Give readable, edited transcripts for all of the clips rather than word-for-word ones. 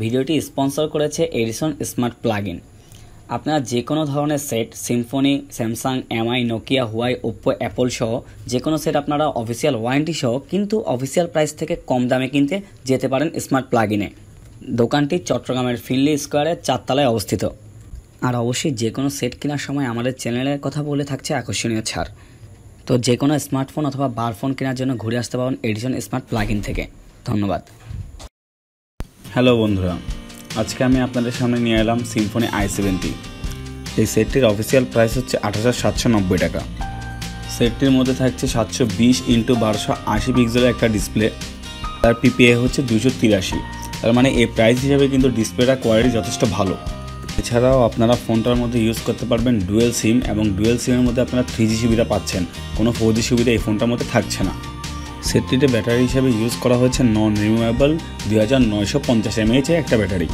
ভিডিওটি স্পন্সর করেছে Edison smart plugin. আপনারা যে কোনো ধরনের set Symphony, Samsung, MI, Nokia, Huawei, Oppo, Apple সহ যে কোনো সেট আপনারা অফিসিয়াল ওয়ারেন্টি সহ কিন্তু অফিসিয়াল প্রাইস থেকে কম দামে কিনতে যেতে পারেন স্মার্ট প্লাগইনে। দোকানটি চট্টগ্রামের ফিনলি স্কোয়ারের 4 তলায় অবস্থিত। আর অবশ্যই যে কোনো সেট কেনার সময় আমাদের চ্যানেলের কথা বলে থাকছে আকর্ষণীয় ছাড়। তো যে কোনো স্মার্টফোন অথবা বার ফোন কেনার জন্য ঘুরে আসতে পারেন এডিসন স্মার্ট প্লাগইন থেকে। ধন্যবাদ। হ্যালো বন্ধুরা, আজকে আমি আপনাদের সামনে নিয়ে এলাম সিম্ফনি i70। এই সেটটির অফিসিয়াল প্রাইস হচ্ছে ৮৭৯০ টাকা। সেটটির মধ্যে থাকছে 720x1280 পিক্সেলের একটা ডিসপ্লে, তার পিপিআই হচ্ছে 283। তার মানে এই প্রাইস হিসাবে কিন্তু ডিসপ্লেটা কোয়ালিটি যথেষ্ট ভালো। এছাড়াও আপনারা ফোনটার মধ্যে ইউজ করতে পারবেন ডুয়েল সিম, এবং ডুয়েল সিমের মধ্যে আপনারা 3G সুবিধা পাচ্ছেন। কোনো 4G সুবিধা এই ফোনটার মধ্যে থাকছে না। সেটটিতে ব্যাটারি হিসাবে ইউজ করা হয়েছে নন রিমুভেবল 2950 mAh একটা ব্যাটারি।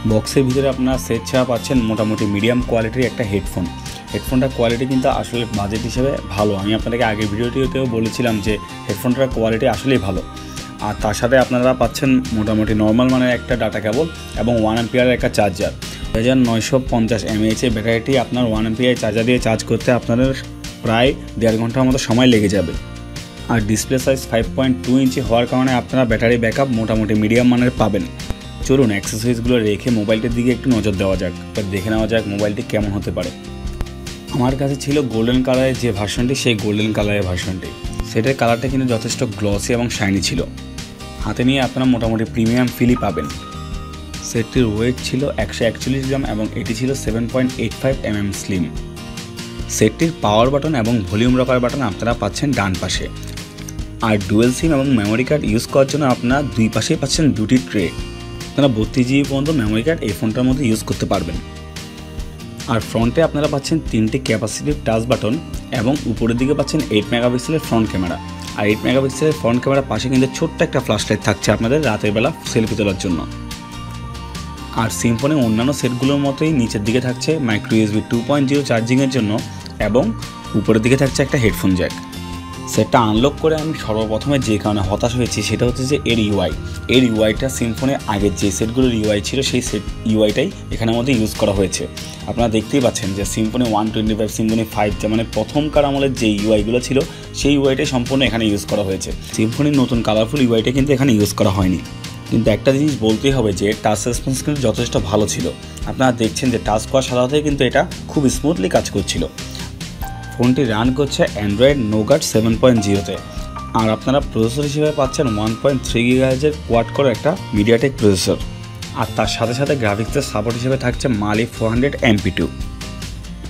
বক্সের ভিতরে আপনারা সেট ছাড়া পাচ্ছেন মোটামুটি মিডিয়াম কোয়ালিটির একটা হেডফোনটার কোয়ালিটি কিন্তু আসলে বাজেট হিসেবে ভালো। আমি আপনাদেরকে আগের ভিডিওটিতেও বলেছিলাম যে হেডফোনটার কোয়ালিটি আসলেই ভালো। আর তার সাথে আপনারা পাচ্ছেন মোটামুটি নর্মাল মানের একটা ডাটা কেবল এবং 1 অ্যাম্পিয়ারের একটা চার্জার। 2950 mAh ব্যাটারিটি আপনার 1 অ্যাম্পিয়ার চার্জার দিয়ে চার্জ করতে আপনাদের প্রায় 1.5 ঘন্টার মতো সময় লেগে যাবে। আর ডিসপ্লে সাইজ 5.2 ইঞ্চি হওয়ার কারণে আপনারা ব্যাটারি ব্যাকআপ মোটামুটি মিডিয়াম মানের পাবেন। চলুন অ্যাক্সেসরিজগুলো রেখে মোবাইলটির দিকে একটু নজর দেওয়া যাক, দেখে নেওয়া যাক মোবাইলটি কেমন হতে পারে। আমার কাছে ছিল গোল্ডেন কালারের যে ভার্সনটি, সেই গোল্ডেন কালারের ভার্সনটি। সেটার কালারটা কিন্তু যথেষ্ট গ্লসি এবং শাইনি ছিল। হাতে নিয়ে আপনারা মোটামুটি প্রিমিয়াম ফিলই পাবেন। সেটটির ওয়েট ছিল 141 গ্রাম এবং এটি ছিল 7.85 mm স্লিম। সেটটির পাওয়ার বাটন এবং ভলিউম রকার বাটন আপনারা পাচ্ছেন ডান পাশে। আর ডুয়েল সিম এবং মেমোরি কার্ড ইউজ করার জন্য আপনারা দুই পাশেই পাচ্ছেন দুটি ট্রে। আপনারা 32GB পর্যন্ত মেমোরি কার্ড এই ফোনটার মধ্যে ইউজ করতে পারবেন। আর ফ্রন্টে আপনারা পাচ্ছেন 3টি ক্যাপাসিটিভ টাচ বাটন এবং উপরের দিকে পাচ্ছেন 8 মেগাপিক্সেলের ফ্রন্ট ক্যামেরা। আর 8 মেগাপিক্সেলের ফ্রন্ট ক্যামেরার পাশে কিন্তু ছোট্ট একটা ফ্ল্যাশ লাইট থাকছে আপনাদের রাতের বেলা সেলফি তোলার জন্য। আর সিম্ফনি অন্যান্য সেটগুলোর মতোই নিচের দিকে থাকছে মাইক্রো USB 2.0 চার্জিংয়ের জন্য এবং উপরের দিকে থাকছে একটা হেডফোন জ্যাক। সেটটা আনলক করে আমি সর্বপ্রথমে যে কারণে হতাশ হয়েছি সেটা হচ্ছে যে এর ইউআইটা সিম্ফনির আগের যে সেটগুলোর ইউআই ছিল সেই সেট ইউআইটাই এখানের মধ্যে ইউজ করা হয়েছে। আপনারা দেখতেই পাচ্ছেন যে সিম্ফনি 125, সিম্ফনি 5 যে মানে প্রথমকার আমলের যে ইউআইগুলো ছিল সেই ইউআইটাই সম্পূর্ণ এখানে ইউজ করা হয়েছে। সিম্ফনির নতুন কালারফুল ইউআইটা কিন্তু এখানে ইউজ করা হয়নি। কিন্তু একটা জিনিস বলতেই হবে যে টাচ রেসপন্স কিন্তু যথেষ্ট ভালো ছিল। আপনারা দেখছেন যে টাচ করার সাথে সাথে কিন্তু এটা খুব স্মুথলি কাজ করছিল। ফোনটি রান করছে অ্যান্ড্রয়েড নোগাট 7.0-তে। আর আপনারা প্রসেসর হিসেবে পাচ্ছেন 1.3 GHz কোয়াড কোর একটা মিডিয়াটেক প্রসেসর। আর তার সাথে সাথে গ্রাফিক্সের সাপোর্ট হিসেবে থাকছে মালি 400 MP2।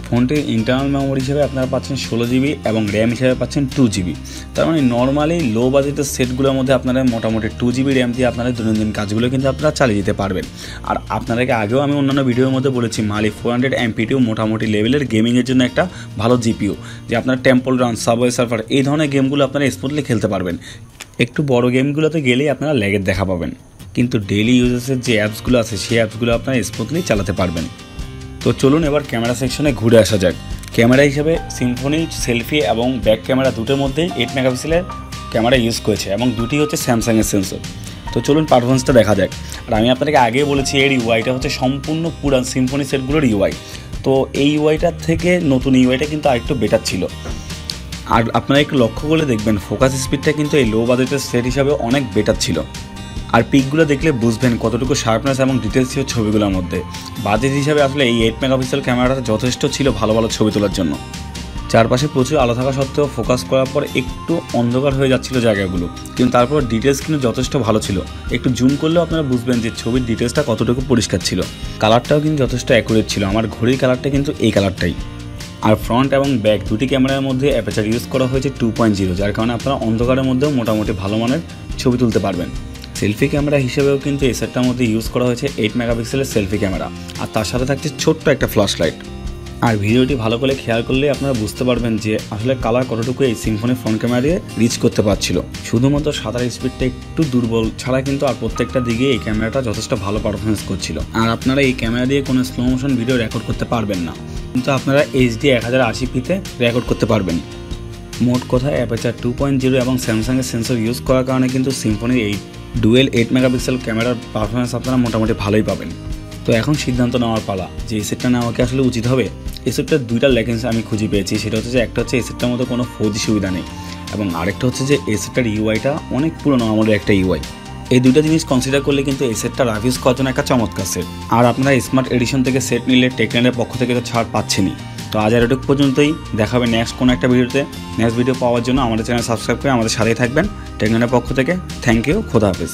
ফোনটির ইন্টারনাল মেমোরি হিসেবে আপনারা পাচ্ছেন 16GB এবং র্যাম হিসেবে পাচ্ছেন 2GB। তার মানে নর্মালি লো বাজেটের সেটগুলোর মধ্যে আপনারা মোটামুটি 2GB র্যাম দিয়ে আপনাদের দৈনন্দিন কাজগুলো কিন্তু আপনারা চালিয়ে যেতে পারবেন। আর আপনাদেরকে আগেও আমি অন্যান্য ভিডিওর মধ্যে বলেছি মালি 400 MP2 মোটামুটি লেভেলের গেমিংয়ের জন্য একটা ভালো জিপিইউ, যে আপনার টেম্পল রান, সাবওয়ে সার্ফার এই ধরনের গেমগুলো আপনারা স্মুথলি খেলতে পারবেন। একটু বড় গেমগুলোতে গেলেই আপনারা ল্যাগের দেখা পাবেন, কিন্তু ডেইলি ইউজেসের যে অ্যাপসগুলো আছে সেই অ্যাপসগুলো আপনারা স্মুথলি চালাতে পারবেন। তো চলুন এবার ক্যামেরা সেকশনে ঘুরে আসা যাক। ক্যামেরা হিসেবে সিম্ফনি সেলফি এবং ব্যাক ক্যামেরা দুটোর মধ্যেই 8 মেগাপিক্সেলের ক্যামেরা ইউজ করেছে এবং দুটি হচ্ছে স্যামসাংয়ের সেন্সর। তো চলুন পারফরমেন্সটা দেখা যাক। আর আমি আপনাদেরকে আগেই বলেছি এর ইউআইটা হচ্ছে সম্পূর্ণ পুরান সিম্ফনি সেটগুলোর ইউআই। তো এই ইউআইটার থেকে নতুন ইউআইটা কিন্তু আরেকটু বেটার ছিল। আর আপনারা একটু লক্ষ্য করে দেখবেন ফোকাস স্পিডটা কিন্তু এই লো বাজেটের সেট হিসাবে অনেক বেটার ছিল। আর পিকগুলো দেখলে বুঝবেন কতটুকু শার্পনেস এবং ডিটেলস ছিল ছবিগুলোর মধ্যে। বাজেট হিসাবে আসলে এই 8 মেগাপিক্সেল ক্যামেরাটা যথেষ্ট ছিল ভালো ভালো ছবি তোলার জন্য। চারপাশে প্রচুর আলো থাকা সত্ত্বেও ফোকাস করার পর একটু অন্ধকার হয়ে যাচ্ছিল জায়গাগুলো, কিন্তু তারপর ডিটেলস কিন্তু যথেষ্ট ভালো ছিল। একটু জুম করলেও আপনারা বুঝবেন যে ছবির ডিটেলসটা কতটুকু পরিষ্কার ছিল। কালারটাও কিন্তু যথেষ্ট অ্যাকুরেট ছিল। আমার ঘড়ির কালারটা কিন্তু এই কালারটাই। আর ফ্রন্ট এবং ব্যাক দুটি ক্যামেরার মধ্যে অ্যাপারচার ইউজ করা হয়েছে 2.0, যার কারণে আপনারা অন্ধকারের মধ্যেও মোটামুটি ভালো মানের ছবি তুলতে পারবেন। সেলফি ক্যামেরা হিসেবেও কিন্তু এই সেটটার মধ্যে ইউজ করা হয়েছে 8 মেগাপিক্সেলের সেলফি ক্যামেরা, আর তার সাথে থাকছে ছোট্ট একটা ফ্ল্যাশ লাইট। আর ভিডিওটি ভালো করে খেয়াল করলে আপনারা বুঝতে পারবেন যে আসলে কালার কতটুকু এই সিম্ফনি ফ্রন্ট ক্যামেরা দিয়ে রিচ করতে পারছিল। শুধুমাত্র সাদার স্পিডটা একটু দুর্বল ছাড়া কিন্তু আর প্রত্যেকটা দিকে এই ক্যামেরাটা যথেষ্ট ভালো পারফরমেন্স করছিল। আর আপনারা এই ক্যামেরা দিয়ে কোনো স্লো মোশন ভিডিও রেকর্ড করতে পারবেন না, কিন্তু আপনারা HD 1080p তে রেকর্ড করতে পারবেন। মোট কথায় অ্যাপারচার 2.0 এবং স্যামসাংয়ের সেন্সর ইউজ করার কারণে কিন্তু সিম্ফনির এই ডুয়েল 8 মেগাপিক্সেল ক্যামেরার পারফরমেন্স আপনারা মোটামুটি ভালোই পাবেন। তো এখন সিদ্ধান্ত নেওয়ার পালা যে এই সেটটা নেওয়া কি আসলে উচিত হবে। এই সেটটার দুইটা লেগেন্স আমি খুঁজে পেয়েছি, সেটা হচ্ছে যে একটা হচ্ছে এই সেটটার মধ্যে কোনো 4G সুবিধা নেই, এবং আরেকটা হচ্ছে যে এই সেটটার ইউআইটা অনেক পুরনো আমলের একটা ইউআই। এই দুটো জিনিস কনসিডার করলে কিন্তু এই সেটটা রিভিউজ করার জন্য একটা চমৎকার সেট। আর আপনারা স্মার্ট এডিশন থেকে সেট নিলে টেকল্যান্ডের পক্ষ থেকে তো ছাড় পাচ্ছেনই। তো আজ আর এটুকু পর্যন্তই, দেখাবে নেক্সট কোনো একটা ভিডিওতে। নেক্সট ভিডিও পাওয়ার জন্য আমাদের চ্যানেল সাবস্ক্রাইব করে আমাদের সাথেই থাকবেন। টেকল্যান্ডের পক্ষ থেকে থ্যাংক ইউ, খোদা হাফেজ।